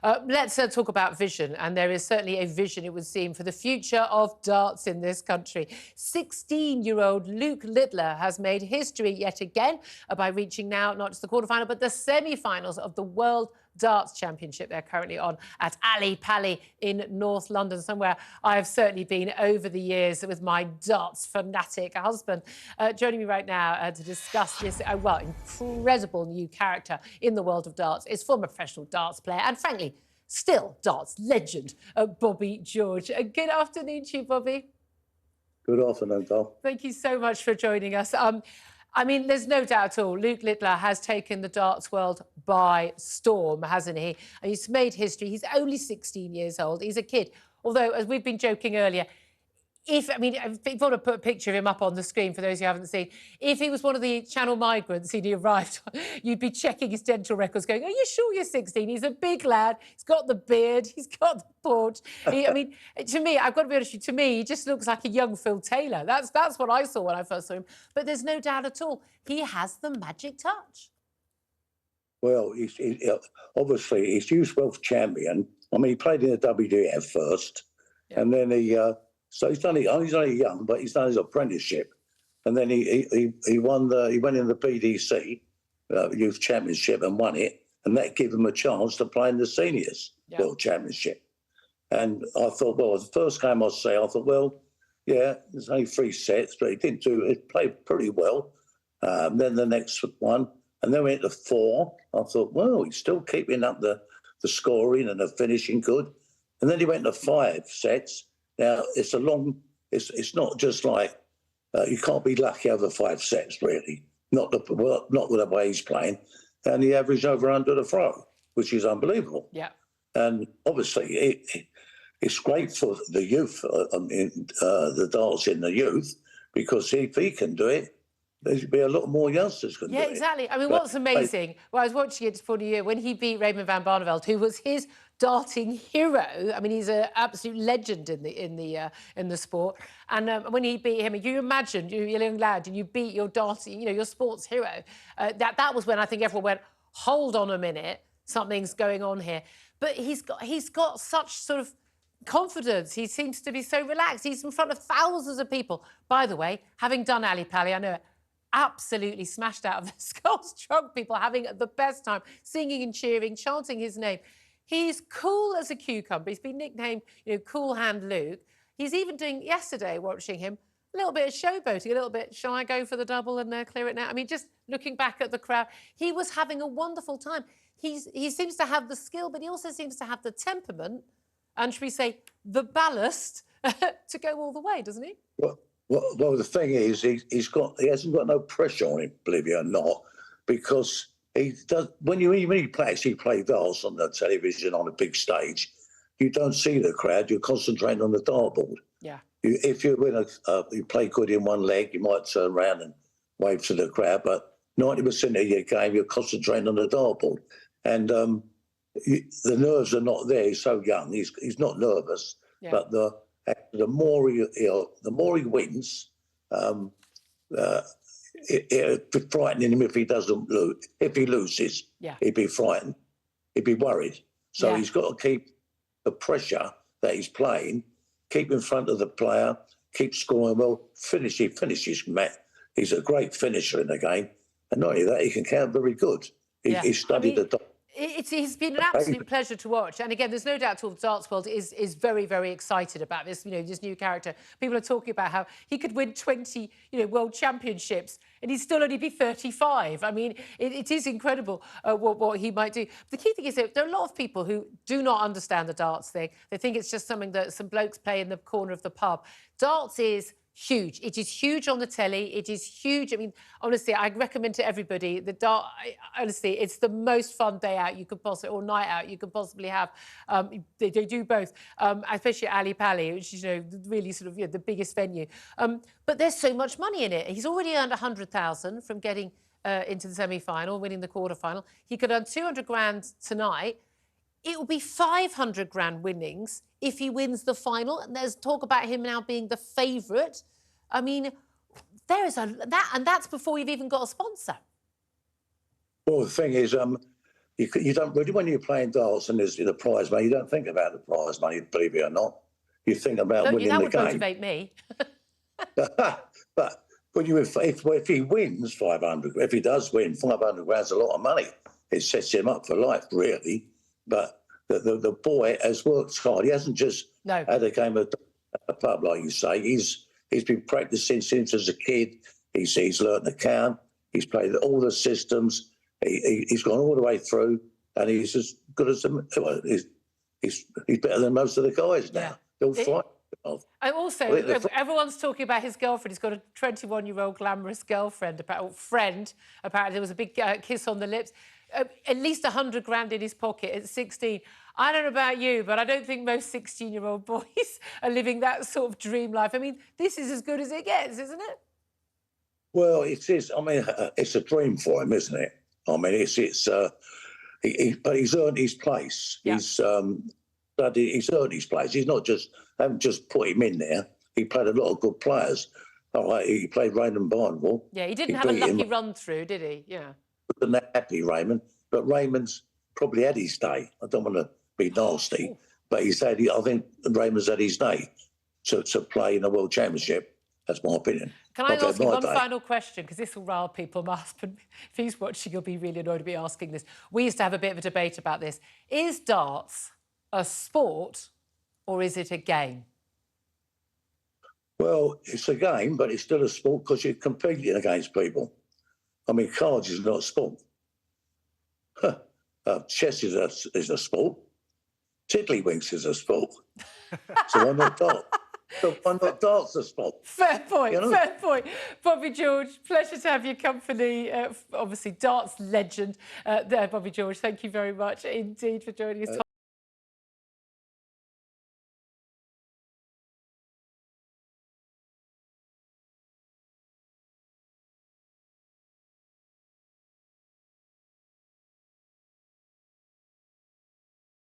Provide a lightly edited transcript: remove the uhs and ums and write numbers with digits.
Let's talk about vision, and there is certainly a vision, it would seem, for the future of darts in this country. 16-year-old Luke Littler has made history yet again by reaching now not just the quarterfinal but the semi-finals of the World Darts Championship they're currently on at Hartley-Brewer in North London, somewhere I have certainly been over the years with my darts fanatic husband. Joining me right now to discuss this, incredible new character in the world of darts is former professional darts player and, frankly, still darts legend, Bobby George. Good afternoon to you, Bobby. Good afternoon, Dol. Thank you so much for joining us. I mean, there's no doubt at all, Luke Littler has taken the darts world by storm, hasn't he? And he's made history. He's only 16 years old. He's a kid. Although, as we've been joking earlier, if you want to put a picture of him up on the screen for those who haven't seen, if he was one of the Channel migrants and he arrived, you'd be checking his dental records going, are you sure you're 16? He's a big lad. He's got the beard. He's got the porch. To me, I've got to be honest with you, to me, he just looks like a young Phil Taylor. That's what I saw when I first saw him. But there's no doubt at all, he has the magic touch. Well, obviously, he's Youth Wealth champion. I mean, he played in the WDF first, and then so he's only young, but he's done his apprenticeship, and then he won he went in the BDC Youth Championship and won it, and that gave him a chance to play in the Seniors World Championship. And I thought, well, the first game I thought, well, yeah, there's only 3 sets, but he played pretty well. Then the next one, and then we went to 4. I thought, well, he's still keeping up the scoring and the finishing good. And then he went to 5 sets. Now, it's not just like, you can't be lucky over 5 sets, really. Not with the way he's playing. And he averaged over 100 a throw, which is unbelievable. Yeah. And obviously, it's great for the youth, the darts in the youth, because if he can do it, there'd be a lot more youngsters can do it. Yeah, exactly. I mean, what's amazing, well, I was watching it for a year when he beat Raymond van Barneveld, who was his darting hero. I mean, he's an absolute legend in the sport. And when he beat him, you imagine you're a young lad and you beat your darting, your sports hero. That was when I think everyone went, hold on a minute, something's going on here. But he's got such sort of confidence. He seems to be so relaxed. He's in front of thousands of people. By the way, having done Hartley-Brewer, I know it, absolutely smashed out of their skulls, drunk people having the best time, singing and cheering, chanting his name. He's cool as a cucumber. He's been nicknamed, Cool Hand Luke. He's even doing, yesterday, watching him, a little bit of showboating, a little bit, shall I go for the double and clear it now? I mean, just looking back at the crowd, he was having a wonderful time. He seems to have the skill, but he also seems to have the temperament and, should we say, the ballast to go all the way, doesn't he? Well, the thing is, he hasn't got no pressure on him, believe it or not, because he does. When he plays darts on the television on a big stage, you don't see the crowd. You're concentrating on the dartboard. Yeah. If you play good in one leg, you might turn around and wave to the crowd, but 90% of your game, you're concentrating on the dartboard, and the nerves are not there. He's so young. He's not nervous, but the more he wins, it'd be frightening him if he doesn't lose. If he loses, he'd be frightened. He'd be worried. So he's got to keep the pressure that he's playing, keep in front of the player, keep scoring well, he finishes, Matt. He's a great finisher in the game. And not only that, he can count very good. He studied the... It's been an absolute pleasure to watch. And again, there's no doubt at all the darts world is very, very excited about this, this new character. People are talking about how he could win 20, world championships and he'd still only be 35. I mean, it is incredible what he might do. The key thing is that there are a lot of people who do not understand the darts thing. They think it's just something that some blokes play in the corner of the pub. Darts is huge. It is huge on the telly. It is huge. I mean, honestly, I recommend to everybody the dart. Honestly, it's the most fun day out you could possibly, or night out you could possibly have. They do both, especially at Hartley-Brewer, which is really sort of the biggest venue. But there's so much money in it. He's already earned 100,000 from getting into the semi-final, winning the quarter-final. He could earn 200 grand tonight. It will be 500 grand winnings if he wins the final. And there's talk about him now being the favourite. I mean, there is and that's before you've even got a sponsor. Well, the thing is, you don't really, when you're playing darts and there's the prize money, you don't think about the prize money, believe it or not. You think about winning that the would game. motivate me. But when if he wins 500, if he does win 500 grand's a lot of money. It sets him up for life, really. But the boy has worked hard. He hasn't just had a game at a pub, like you say. He's been practicing since as a kid. He's learned to count. He's played all the systems. He's gone all the way through, and he's as good as them. Well, he's better than most of the guys now. They'll fight. And also, everyone's talking about his girlfriend. He's got a 21-year-old glamorous girlfriend, friend. Apparently, there was a big kiss on the lips. At least 100 grand in his pocket at 16. I don't know about you, but I don't think most 16-year-old boys are living that sort of dream life. I mean, this is as good as it gets, isn't it? Well, it is. I mean, it's a dream for him, isn't it? I mean, but he's earned his place. Yeah. He's earned his place. He's not just, haven't just put him in there. He played a lot of good players. He played Raymond Barnwell. Yeah, he didn't have a lucky run through, did he? Yeah. Wasn't that happy, Raymond? But Raymond's probably had his day. I don't want to be nasty, but I think Raymond's had his day to play in a World Championship. That's my opinion. Can I ask you one final question? Because this will rile people. My husband, if he's watching, he'll be really annoyed to be asking this. We used to have a bit of a debate about this. Is darts a sport or is it a game? Well, it's a game, but it's still a sport because you're competing against people. I mean, cards is not a sport. Chess is a sport. Tiddlywinks is a sport. So why not darts? So why not darts a sport? Fair point, fair point. Bobby George, pleasure to have your company. Obviously, darts legend there, Bobby George. Thank you very much indeed for joining us.